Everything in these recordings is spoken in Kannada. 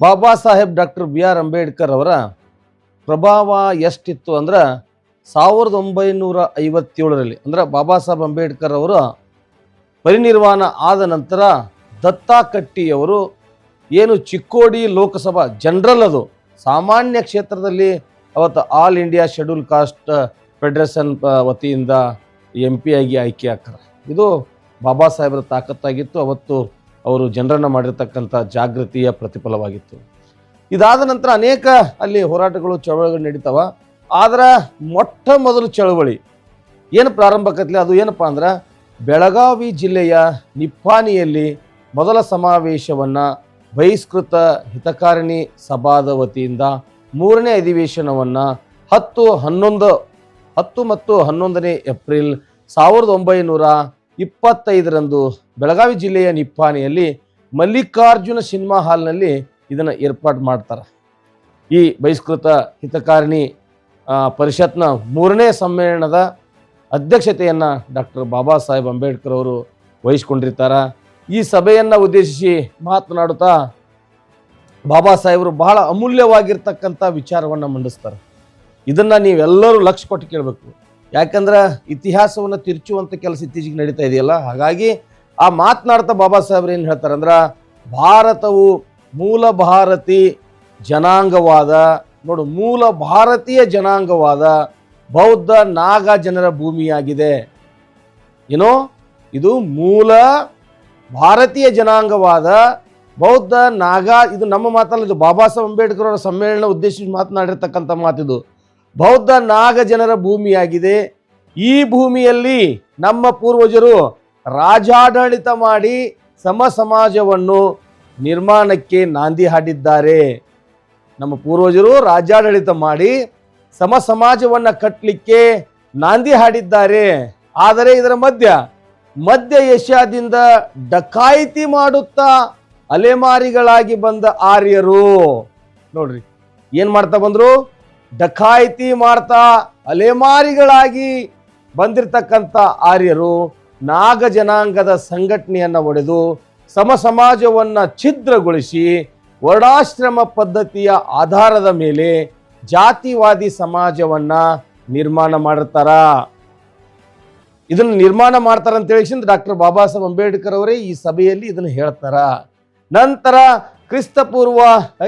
Baba Saheb doctor B.R. ಅಂಬೇಡ್ಕರ್ ಅವರ ಪ್ರಭಾವ ಎಷ್ಟಿತ್ತು ಅಂದ್ರೆ 1957ರಲ್ಲಿ ಅಂದ್ರೆ ಬಾಬಾ ಸಾಹೇಬ್ ಅಂಬೇಡ್ಕರ್ ಅವರು ಪರಿನಿರ್ವಾಣ ಆದ ನಂತರ ದತ್ತಾ ಕಟ್ಟಿಯವರು ಏನು ಚಿಕ್ಕೋಡಿ ಲೋಕಸಭಾ ಜನರಲ್ ಅದು ಸಾಮಾನ್ಯ ಕ್ಷೇತ್ರದಲ್ಲಿ ಅವತ್ತು all India schedule caste federation ವತಿಯಿಂದ MP ಆಗಿ ಆಯ್ಕೆ ಆಗ್ತಾರೆ. ಇದು ಬಾಬಾ ಸಾಹೇಬರ ತಾಕತ್ತಾಗಿತ್ತು. ಅವತ್ತು ಅವರು ಜನರನ್ನು ಮಾಡಿರ್ತಕ್ಕಂಥ ಜಾಗೃತಿಯ ಪ್ರತಿಫಲವಾಗಿತ್ತು. ಇದಾದ ನಂತರ ಅನೇಕ ಅಲ್ಲಿ ಹೋರಾಟಗಳು ಚಳವಳಿಗಳು ನಡೀತಾವ. ಆದ್ರೆ ಮೊಟ್ಟ ಮೊದಲು ಚಳವಳಿ ಏನು ಪ್ರಾರಂಭಕ್ಕತ್ಲಿ ಅದು ಏನಪ್ಪ ಅಂದ್ರೆ ಬೆಳಗಾವಿ ಜಿಲ್ಲೆಯ ನಿಪ್ಪಾಣಿಯಲ್ಲಿ ಮೊದಲ ಸಮಾವೇಶವನ್ನು ಬಹಿಷ್ಕೃತ ಹಿತಕಾರಿಣಿ ಸಭಾದ ವತಿಯಿಂದ 3ನೇ ಅಧಿವೇಶನವನ್ನು 10 ಮತ್ತು 11ನೇ ಏಪ್ರಿಲ್ 1925ರಂದು ಬೆಳಗಾವಿ ಜಿಲ್ಲೆಯ ನಿಪ್ಪಾಣಿಯಲ್ಲಿ ಮಲ್ಲಿಕಾರ್ಜುನ ಸಿನಿಮಾ ಹಾಲ್ನಲ್ಲಿ ಇದನ್ನು ಏರ್ಪಾಡು ಮಾಡ್ತಾರೆ. ಈ ಬಹಿಷ್ಕೃತ ಹಿತಕಾರಿಣಿ ಪರಿಷತ್ನ 3ನೇ ಸಮ್ಮೇಳನದ ಅಧ್ಯಕ್ಷತೆಯನ್ನು ಡಾಕ್ಟರ್ ಬಾಬಾ ಸಾಹೇಬ್ ಅಂಬೇಡ್ಕರ್ ಅವರು ವಹಿಸ್ಕೊಂಡಿರ್ತಾರೆ. ಈ ಸಭೆಯನ್ನು ಉದ್ದೇಶಿಸಿ ಮಾತನಾಡುತ್ತಾ ಬಾಬಾ ಸಾಹೇಬರು ಬಹಳ ಅಮೂಲ್ಯವಾಗಿರ್ತಕ್ಕಂಥ ವಿಚಾರವನ್ನು ಮಂಡಿಸ್ತಾರೆ. ಇದನ್ನು ನೀವೆಲ್ಲರೂ ಲಕ್ಷ್ಯ ಕೊಟ್ಟು ಕೇಳಬೇಕು. ಯಾಕಂದ್ರೆ ಇತಿಹಾಸವನ್ನು ತಿರುಚುವಂಥ ಕೆಲಸ ಇತ್ತೀಚೆಗೆ ನಡೀತಾ ಇದೆಯಲ್ಲ. ಹಾಗಾಗಿ ಆ ಮಾತನಾಡ್ತಾ ಬಾಬಾ ಸಾಹೇಬ್ರು ಏನು ಹೇಳ್ತಾರೆ ಅಂದ್ರೆ ಭಾರತವು ಮೂಲ ಭಾರತೀಯ ಜನಾಂಗವಾದ ಮೂಲ ಭಾರತೀಯ ಜನಾಂಗವಾದ ಬೌದ್ಧ ನಾಗ ಜನರ ಭೂಮಿಯಾಗಿದೆ. ಏನೋ ಇದು ಮೂಲ ಭಾರತೀಯ ಜನಾಂಗವಾದ ಬೌದ್ಧ ನಾಗ, ಇದು ನಮ್ಮ ಮಾತಲ್ಲ, ಇದು ಬಾಬಾ ಸಾಹೇಬ್ ಅಂಬೇಡ್ಕರ್ ಅವರ ಸಮ್ಮೇಳನ ಉದ್ದೇಶಿಸಿ ಮಾತನಾಡಿರ್ತಕ್ಕಂಥ ಮಾತಿದು. ಬೌದ್ಧ ನಾಗ ಜನರ ಭೂಮಿಯಾಗಿದೆ. ಈ ಭೂಮಿಯಲ್ಲಿ ನಮ್ಮ ಪೂರ್ವಜರು ರಾಜಾಡಳಿತ ಮಾಡಿ ಸಮಾಜವನ್ನು ನಿರ್ಮಾಣಕ್ಕೆ ನಾಂದಿ ಹಾಡಿದ್ದಾರೆ. ನಮ್ಮ ಪೂರ್ವಜರು ರಾಜಾಡಳಿತ ಮಾಡಿ ಸಮಾಜವನ್ನು ಕಟ್ಟಲಿಕ್ಕೆ ನಾಂದಿ ಹಾಡಿದ್ದಾರೆ. ಆದರೆ ಇದರ ಮಧ್ಯ ಏಷ್ಯಾದಿಂದ ಡಕಾಯಿತಿ ಮಾಡುತ್ತಾ ಅಲೆಮಾರಿಗಳಾಗಿ ಬಂದ ಆರ್ಯರು ನೋಡ್ರಿ ಏನ್ ಮಾಡ್ತಾ ಬಂದ್ರು, ಡಕಾಯಿತಿ ಮಾಡ್ತಾ ಅಲೆಮಾರಿಗಳಾಗಿ ಬಂದಿರತಕ್ಕಂಥ ಆರ್ಯರು ನಾಗ ಜನಾಂಗದ ಸಂಘಟನೆಯನ್ನು ಒಡೆದು ಸಮಾಜವನ್ನು ಛಿದ್ರಗೊಳಿಸಿ ವರ್ಣಾಶ್ರಮ ಪದ್ಧತಿಯ ಆಧಾರದ ಮೇಲೆ ಜಾತಿವಾದಿ ಸಮಾಜವನ್ನ ನಿರ್ಮಾಣ ಮಾಡಿರ್ತಾರ. ಇದನ್ನು ನಿರ್ಮಾಣ ಮಾಡ್ತಾರ ಅಂತ ಹೇಳಿ ಡಾಕ್ಟರ್ ಬಾಬಾ ಸಾಹೇಬ್ ಅಂಬೇಡ್ಕರ್ ಅವರೇ ಈ ಸಭೆಯಲ್ಲಿ ಇದನ್ನು ಹೇಳ್ತಾರ. ನಂತರ ಕ್ರಿಸ್ತಪೂರ್ವ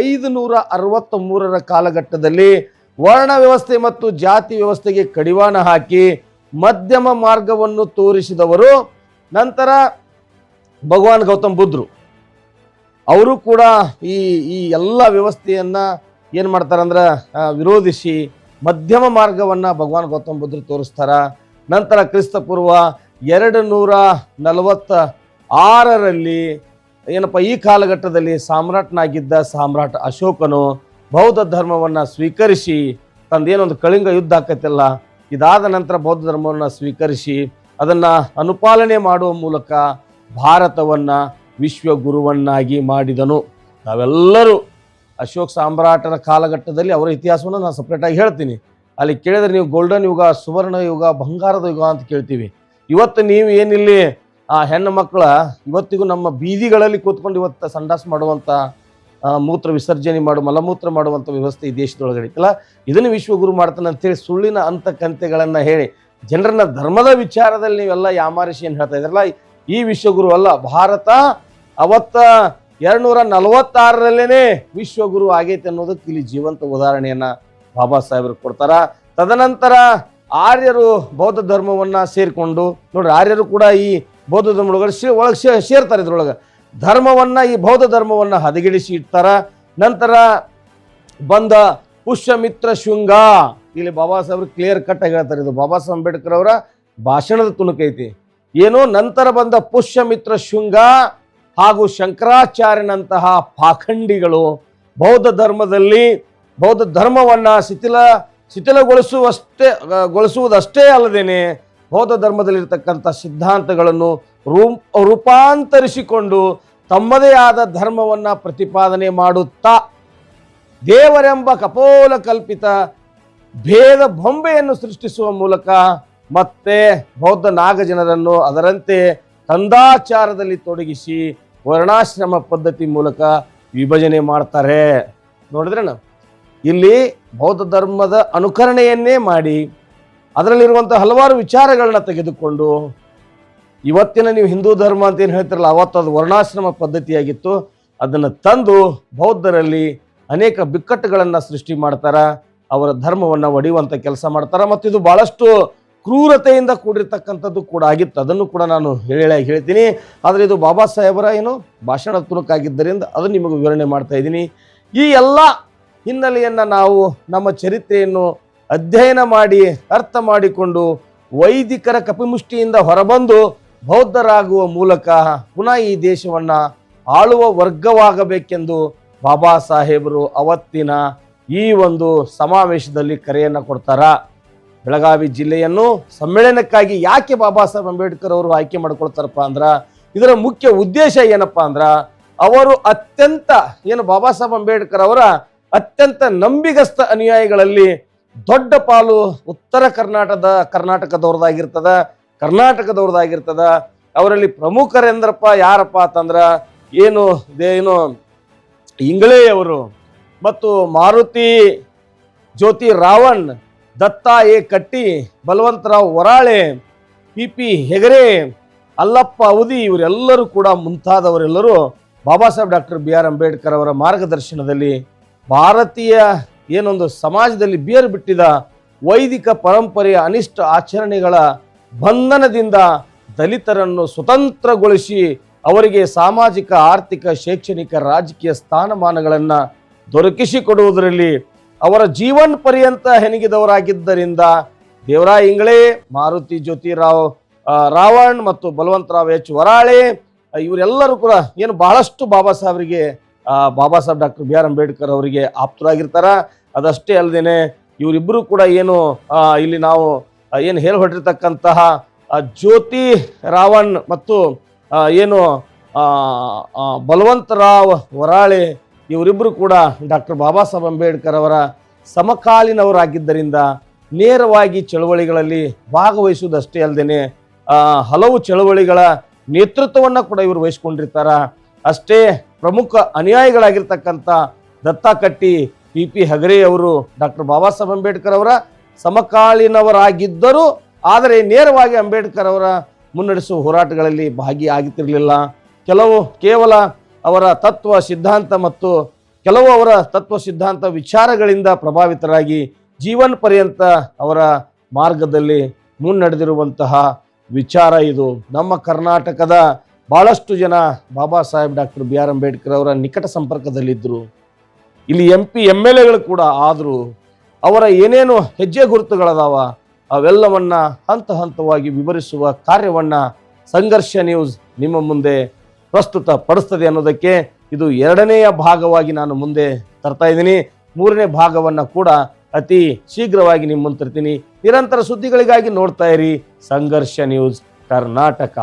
563ರ ಕಾಲಘಟ್ಟದಲ್ಲಿ ವರ್ಣ ವ್ಯವಸ್ಥೆ ಮತ್ತು ಜಾತಿ ವ್ಯವಸ್ಥೆಗೆ ಕಡಿವಾಣ ಹಾಕಿ ಮಧ್ಯಮ ಮಾರ್ಗವನ್ನು ತೋರಿಸಿದವರು ನಂತರ ಭಗವಾನ್ ಗೌತಮ್ ಬುದ್ಧರು. ಅವರು ಕೂಡ ಈ ಎಲ್ಲ ವ್ಯವಸ್ಥೆಯನ್ನ ಏನು ಮಾಡ್ತಾರಂದ್ರೆ ವಿರೋಧಿಸಿ ಮಧ್ಯಮ ಮಾರ್ಗವನ್ನು ಭಗವಾನ್ ಗೌತಮ್ ಬುದ್ಧರು ತೋರಿಸ್ತಾರ. ನಂತರ ಕ್ರಿಸ್ತಪೂರ್ವ 246ರಲ್ಲಿ ಏನಪ್ಪ ಈ ಕಾಲಘಟ್ಟದಲ್ಲಿ ಸಾಮ್ರಾಟ್ನಾಗಿದ್ದ ಸಾಮ್ರಾಟ್ ಅಶೋಕನು ಬೌದ್ಧ ಧರ್ಮವನ್ನು ಸ್ವೀಕರಿಸಿ ತಂದೇನೊಂದು ಕಳಿಂಗ ಯುದ್ಧ ಆಕೈತಲ್ಲ, ಇದಾದ ನಂತರ ಬೌದ್ಧ ಧರ್ಮವನ್ನು ಸ್ವೀಕರಿಸಿ ಅದನ್ನು ಅನುಪಾಲನೆ ಮಾಡುವ ಮೂಲಕ ಭಾರತವನ್ನು ವಿಶ್ವಗುರುವನ್ನಾಗಿ ಮಾಡಿದನು. ನಾವೆಲ್ಲರೂ ಅಶೋಕ್ ಸಾಮ್ರಾಟನ ಕಾಲಘಟ್ಟದಲ್ಲಿ ಅವರ ಇತಿಹಾಸವನ್ನು ನಾನು ಸಪ್ರೇಟಾಗಿ ಹೇಳ್ತೀನಿ. ಅಲ್ಲಿ ಕೇಳಿದ್ರೆ ನೀವು ಗೋಲ್ಡನ್ ಯುಗ, ಸುವರ್ಣ ಯುಗ, ಬಂಗಾರದ ಯುಗ ಅಂತ ಕೇಳ್ತೀವಿ. ಇವತ್ತು ನೀವು ಏನಿಲ್ಲಿ ಆ ಹೆಣ್ಣು ಮಕ್ಕಳ ಇವತ್ತಿಗೂ ನಮ್ಮ ಬೀದಿಗಳಲ್ಲಿ ಕೂತ್ಕೊಂಡು ಇವತ್ತು ಸಂಡಾಸ ಮಾಡುವಂಥ ಮೂತ್ರ ವಿಸರ್ಜನೆ ಮಲಮೂತ್ರ ಮಾಡುವಂಥ ವ್ಯವಸ್ಥೆ ಈ ದೇಶದೊಳಗಡೆ ಐತಲ್ಲ, ಇದನ್ನು ವಿಶ್ವಗುರು ಮಾಡ್ತಾನೆ ಅಂತೇಳಿ ಸುಳ್ಳಿನ ಕಂತೆಗಳನ್ನು ಹೇಳಿ ಜನರನ್ನ ಧರ್ಮದ ವಿಚಾರದಲ್ಲಿ ನೀವೆಲ್ಲ ಯಾಮಾರಿಸಿ ಏನು ಹೇಳ್ತಾ ಇದ್ರಲ್ಲ, ಈ ವಿಶ್ವಗುರು ಅಲ್ಲ. ಭಾರತ ಅವತ್ತ 246ರಲ್ಲೇನೆ ವಿಶ್ವಗುರು ಆಗೈತೆ ಅನ್ನೋದಕ್ಕೆ ಇಲ್ಲಿ ಜೀವಂತ ಉದಾಹರಣೆಯನ್ನ ಬಾಬಾ ಸಾಹೇಬರು ಕೊಡ್ತಾರ. ತದನಂತರ ಆರ್ಯರು ಬೌದ್ಧ ಧರ್ಮವನ್ನ ಸೇರಿಕೊಂಡು ನೋಡ್ರಿ, ಆರ್ಯರು ಕೂಡ ಈ ಬೌದ್ಧ ಧರ್ಮದೊಳಗೆ ಸೇರ್ತಾರೆ. ಇದ್ರೊಳಗೆ ಧರ್ಮವನ್ನ ಈ ಬೌದ್ಧ ಧರ್ಮವನ್ನ ಹದಗೆಡಿಸಿ ಇಡ್ತಾರ. ನಂತರ ಬಂದ ಪುಷ್ಯಮಿತ್ರ ಶೃಂಗ, ಇಲ್ಲಿ ಬಾಬಾ ಸಾಹೇಬ್ರು ಕ್ಲಿಯರ್ ಕಟ್ ಆಗಿ ಹೇಳ್ತಾರೆ, ಇದು ಬಾಬಾ ಸಾಹೇಬ್ ಅಂಬೇಡ್ಕರ್ ಅವರ ಭಾಷಣದ ತುಣುಕೈತಿ. ಏನು ನಂತರ ಬಂದ ಪುಷ್ಯಮಿತ್ರ ಶೃಂಗ ಹಾಗೂ ಶಂಕರಾಚಾರ್ಯನಂತಹ ಪಾಖಂಡಿಗಳು ಬೌದ್ಧ ಧರ್ಮವನ್ನ ಶಿಥಿಲಗೊಳಿಸುವುದಷ್ಟೇ ಅಲ್ಲದೇನೆ ಬೌದ್ಧ ಧರ್ಮದಲ್ಲಿರ್ತಕ್ಕಂಥ ಸಿದ್ಧಾಂತಗಳನ್ನು ರೂಪಾಂತರಿಸಿಕೊಂಡು ತಮ್ಮದೇ ಆದ ಧರ್ಮವನ್ನ ಪ್ರತಿಪಾದನೆ ಮಾಡುತ್ತಾ ದೇವರೆಂಬ ಕಪೋಲ ಕಲ್ಪಿತ ಭೇದ ಬೊಂಬೆಯನ್ನು ಸೃಷ್ಟಿಸುವ ಮೂಲಕ ಮತ್ತೆ ಬೌದ್ಧ ನಾಗ ಜನರನ್ನು ಅದರಂತೆ ಕಂದಾಚಾರದಲ್ಲಿ ತೊಡಗಿಸಿ ವರ್ಣಾಶ್ರಮ ಪದ್ಧತಿ ಮೂಲಕ ವಿಭಜನೆ ಮಾಡ್ತಾರೆ. ನೋಡಿದ್ರೇನ, ಇಲ್ಲಿ ಬೌದ್ಧ ಧರ್ಮದ ಅನುಕರಣೆಯನ್ನೇ ಮಾಡಿ ಅದರಲ್ಲಿರುವಂಥ ಹಲವಾರು ವಿಚಾರಗಳನ್ನ ತೆಗೆದುಕೊಂಡು, ಇವತ್ತಿನ ನೀವು ಹಿಂದೂ ಧರ್ಮ ಅಂತ ಏನು ಹೇಳ್ತಿರಲ್ಲ, ಅವತ್ತು ಅದು ವರ್ಣಾಶ್ರಮ ಪದ್ಧತಿಯಾಗಿತ್ತು, ಅದನ್ನು ತಂದು ಬೌದ್ಧರಲ್ಲಿ ಅನೇಕ ಬಿಕ್ಕಟ್ಟುಗಳನ್ನು ಸೃಷ್ಟಿ ಮಾಡ್ತಾರ, ಅವರ ಧರ್ಮವನ್ನು ಒಡೆಯುವಂಥ ಕೆಲಸ ಮಾಡ್ತಾರೆ. ಮತ್ತು ಇದು ಭಾಳಷ್ಟು ಕ್ರೂರತೆಯಿಂದ ಕೂಡಿರ್ತಕ್ಕಂಥದ್ದು ಕೂಡ ಆಗಿತ್ತು. ಅದನ್ನು ಕೂಡ ನಾನು ಹೇಳ್ತೀನಿ. ಆದರೆ ಇದು ಬಾಬಾ ಸಾಹೇಬರ ಭಾಷಣ ತುಣುಕಾಗಿದ್ದರಿಂದ ಅದನ್ನು ನಿಮಗೆ ವಿವರಣೆ ಮಾಡ್ತಾ ಇದ್ದೀನಿ. ಈ ಎಲ್ಲ ಹಿನ್ನೆಲೆಯನ್ನು ನಾವು ನಮ್ಮ ಚರಿತ್ರೆಯನ್ನು ಅಧ್ಯಯನ ಮಾಡಿ ಅರ್ಥ ಮಾಡಿಕೊಂಡು ವೈದಿಕರ ಕಪಿಮುಷ್ಟಿಯಿಂದ ಹೊರಬಂದು ಬೌದ್ಧರಾಗುವ ಮೂಲಕ ಪುನಃ ಈ ದೇಶವನ್ನು ಆಳುವ ವರ್ಗವಾಗಬೇಕೆಂದು ಬಾಬಾ ಸಾಹೇಬರು ಅವತ್ತಿನ ಈ ಒಂದು ಸಮಾವೇಶದಲ್ಲಿ ಕರೆಯನ್ನು ಕೊಡ್ತಾರ. ಬೆಳಗಾವಿ ಜಿಲ್ಲೆಯನ್ನು ಸಮ್ಮೇಳನಕ್ಕಾಗಿ ಯಾಕೆ ಬಾಬಾ ಸಾಹೇಬ್ ಅಂಬೇಡ್ಕರ್ ಅವರು ಆಯ್ಕೆ ಮಾಡ್ಕೊಳ್ತಾರಪ್ಪ ಅಂದ್ರೆ, ಇದರ ಮುಖ್ಯ ಉದ್ದೇಶ ಏನಪ್ಪ ಅಂದ್ರೆ, ಅವರು ಅತ್ಯಂತ ಬಾಬಾ ಸಾಹೇಬ್ ಅಂಬೇಡ್ಕರ್ ಅವರ ಅತ್ಯಂತ ನಂಬಿಗಸ್ತ ಅನುಯಾಯಿಗಳಲ್ಲಿ ದೊಡ್ಡ ಪಾಲು ಉತ್ತರ ಕರ್ನಾಟಕದವ್ರದ್ದಾಗಿರ್ತದ. ಅವರಲ್ಲಿ ಪ್ರಮುಖರೆಂದ್ರಪ್ಪ ಯಾರಪ್ಪ ಅಂತಂದ್ರ ಇಂಗಳೆಯವರು ಮತ್ತು ಮಾರುತಿ ಜ್ಯೋತಿ ರಾವಣ್, ದತ್ತಾ ಎ ಕಟ್ಟಿ, ಬಲವಂತರಾವ್ ವರಾಳೆ, ಪಿ ಹೆಗರೆ, ಅಲ್ಲಪ್ಪ ಅವಧಿ, ಇವರೆಲ್ಲರೂ ಕೂಡ ಮುಂತಾದವರೆಲ್ಲರೂ ಬಾಬಾ ಸಾಹೇಬ್ ಡಾಕ್ಟರ್ BR ಅಂಬೇಡ್ಕರ್ ಅವರ ಮಾರ್ಗದರ್ಶನದಲ್ಲಿ ಭಾರತೀಯ ಸಮಾಜದಲ್ಲಿ ಬೇರು ಬಿಟ್ಟಿದ ವೈದಿಕ ಪರಂಪರೆಯ ಅನಿಷ್ಟ ಆಚರಣೆಗಳ ಬಂಧನದಿಂದ ದಲಿತರನ್ನು ಸ್ವತಂತ್ರಗೊಳಿಸಿ ಅವರಿಗೆ ಸಾಮಾಜಿಕ, ಆರ್ಥಿಕ, ಶೈಕ್ಷಣಿಕ, ರಾಜಕೀಯ ಸ್ಥಾನಮಾನಗಳನ್ನು ದೊರಕಿಸಿಕೊಡುವುದರಲ್ಲಿ ಅವರ ಜೀವನ ಪರ್ಯಂತ ಹೆಣಗಿದವರಾಗಿದ್ದರಿಂದ ದೇವರಾಯ ಇಂಗಳೆ, ಮಾರುತಿ ಜ್ಯೋತಿರಾವ್ ರಾವಣ್ ಮತ್ತು ಬಲವಂತರಾವ್ ಎಚ್ ವರಾಳೆ ಇವರೆಲ್ಲರೂ ಕೂಡ ಬಹಳಷ್ಟು ಬಾಬಾ ಸಾಹೇಬ್ ಡಾಕ್ಟರ್ BR ಅಂಬೇಡ್ಕರ್ ಅವರಿಗೆ ಆಪ್ತರಾಗಿರ್ತಾರ. ಅದಷ್ಟೇ ಅಲ್ಲದೇನೆ ಇವರಿಬ್ಬರು ಕೂಡ ಇಲ್ಲಿ ನಾವು ಹೊರಟಿರ್ತಕ್ಕಂತಹ ಜ್ಯೋತಿ ರಾವಣ್ ಮತ್ತು ಬಲವಂತರಾವ್ ವರಾಳೆ ಇವರಿಬ್ಬರು ಕೂಡ ಡಾಕ್ಟರ್ ಬಾಬಾ ಸಾಹೇಬ್ ಅಂಬೇಡ್ಕರ್ ಅವರ ಸಮಕಾಲೀನವರಾಗಿದ್ದರಿಂದ ನೇರವಾಗಿ ಚಳವಳಿಗಳಲ್ಲಿ ಭಾಗವಹಿಸುವುದಷ್ಟೇ ಅಲ್ಲದೇನೆ ಹಲವು ಚಳವಳಿಗಳ ನೇತೃತ್ವವನ್ನು ಕೂಡ ಇವರು ವಹಿಸ್ಕೊಂಡಿರ್ತಾರ. ಅಷ್ಟೇ ಪ್ರಮುಖ ಅನುಯಾಯಿಗಳಾಗಿರ್ತಕ್ಕಂಥ ದತ್ತಾ ಕಟ್ಟಿ, ಪಿ ಹೆಗರೆ ಅವರು ಡಾಕ್ಟರ್ ಬಾಬಾ ಸಾಹೇಬ್ ಅಂಬೇಡ್ಕರ್ ಅವರ ಸಮಕಾಲೀನವರಾಗಿದ್ದರು. ಆದರೆ ನೇರವಾಗಿ ಅಂಬೇಡ್ಕರ್ ಅವರ ಮುನ್ನಡೆಸುವ ಹೋರಾಟಗಳಲ್ಲಿ ಭಾಗಿಯಾಗುತ್ತಿರಲಿಲ್ಲ. ಕೇವಲ ಅವರ ತತ್ವ ಸಿದ್ಧಾಂತ ಮತ್ತು ಕೆಲವು ಅವರ ತತ್ವ ಸಿದ್ಧಾಂತ ವಿಚಾರಗಳಿಂದ ಪ್ರಭಾವಿತರಾಗಿ ಜೀವನ ಪರ್ಯಂತ ಅವರ ಮಾರ್ಗದಲ್ಲಿ ಮುನ್ನಡೆದಿರುವಂತಹ ವಿಚಾರ ಇದು. ನಮ್ಮ ಕರ್ನಾಟಕದ ಬಹಳಷ್ಟು ಜನ ಬಾಬಾ ಸಾಹೇಬ್ ಡಾಕ್ಟರ್ BR ಅಂಬೇಡ್ಕರ್ ಅವರ ನಿಕಟ ಸಂಪರ್ಕದಲ್ಲಿದ್ದರು. ಇಲ್ಲಿ MP MLAಗಳು ಕೂಡ ಆದರು. ಅವರ ಏನೇನು ಹೆಜ್ಜೆ ಗುರುತುಗಳದಾವ ಅವೆಲ್ಲವನ್ನ ಹಂತ ಹಂತವಾಗಿ ವಿವರಿಸುವ ಕಾರ್ಯವನ್ನ ಸಂಘರ್ಷ ನ್ಯೂಸ್ ನಿಮ್ಮ ಮುಂದೆ ಪ್ರಸ್ತುತ ಪಡಿಸ್ತದೆ ಅನ್ನೋದಕ್ಕೆ ಇದು 2ನೆಯ ಭಾಗವಾಗಿ ನಾನು ಮುಂದೆ ತರ್ತಾ ಇದ್ದೀನಿ. 3ನೇ ಭಾಗವನ್ನು ಕೂಡ ಅತಿ ಶೀಘ್ರವಾಗಿ ನಿಮ್ಮ ಮುಂದೆ ತರ್ತೀನಿ. ನಿರಂತರ ಸುದ್ದಿಗಳಿಗಾಗಿ ನೋಡ್ತಾ ಇರಿ ಸಂಘರ್ಷ ನ್ಯೂಸ್ ಕರ್ನಾಟಕ.